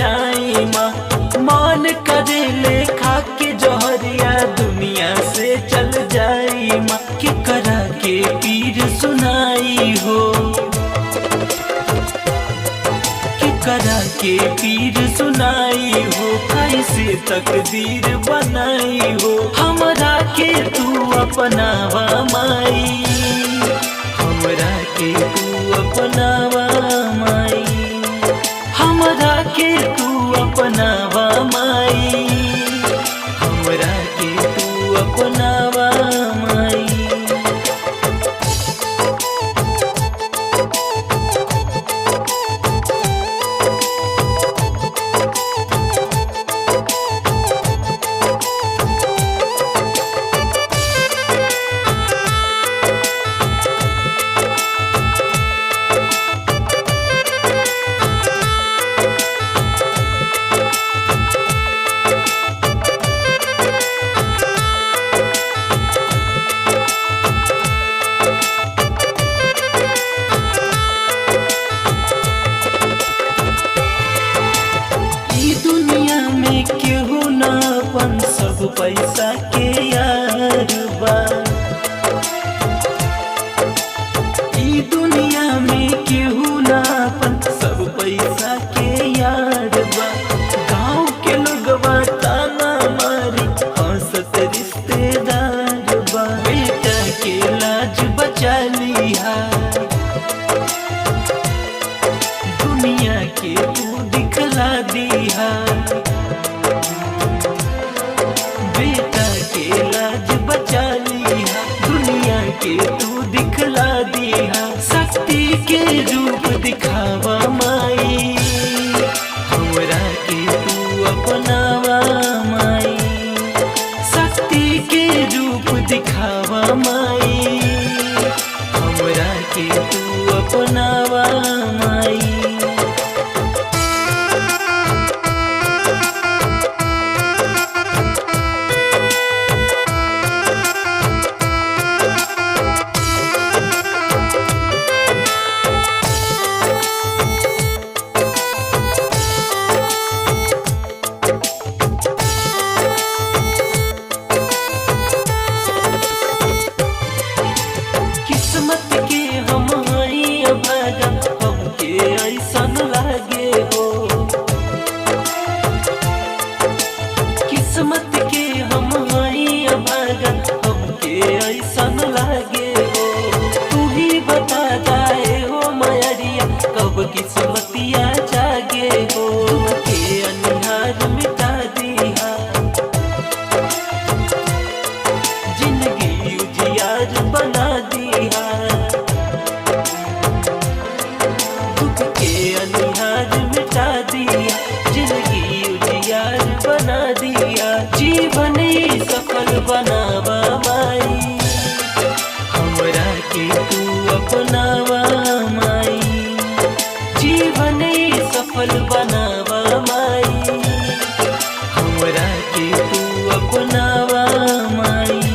जाई माँ। मान करेले खा के जहरिया दुनिया से चल जाई माँ। के करा के पीर सुनाई हो, के करा के पीर सुनाई हो। कैसे तकदीर बनाई हो, हमरा के तू अपनावा माई, हमरा के तू अपनावा माई, हमरा के तू अपनावा माई, हमरा के तू अपनावा माई। केहू न अपन सब पैसा के यार बा, ई दुनिया में केहू न अपन सब पैसा के यार बा। गाँव के लोगवा ताना मारी हंसत रिश्तेदार बा। बेटा के लाज बचा लिहा, दुनिया के तू दिखला दिहा। बेटा के लाज बचा लिया, दुनिया के तू दिखला दिया। शक्ति के रूप दिखावा माई, हमरा के तू अपनावा माई। शक्ति के रूप दिखावा माई, हमरा के तू अपनावा माई। किस्मत के हम हई अभागा, हमके ऐसन लागे हो। किस्मत के हम हई अभागा, हमके ऐसन लागे हो। तू ही बता जाए हो मयरिया, कब किस्मतिया जागे हो। के अनिहार मिटा दिया, जिंदगी उजियार बना दिया। दुख के अनिहार मिटा दिया, जिंदगी उजियार बना दिया। जीवन सफल बनावा माई, हमरा के तू अपनावा माई। जीवन सफल बनावा माई, हमरा के तू अपनावा माई।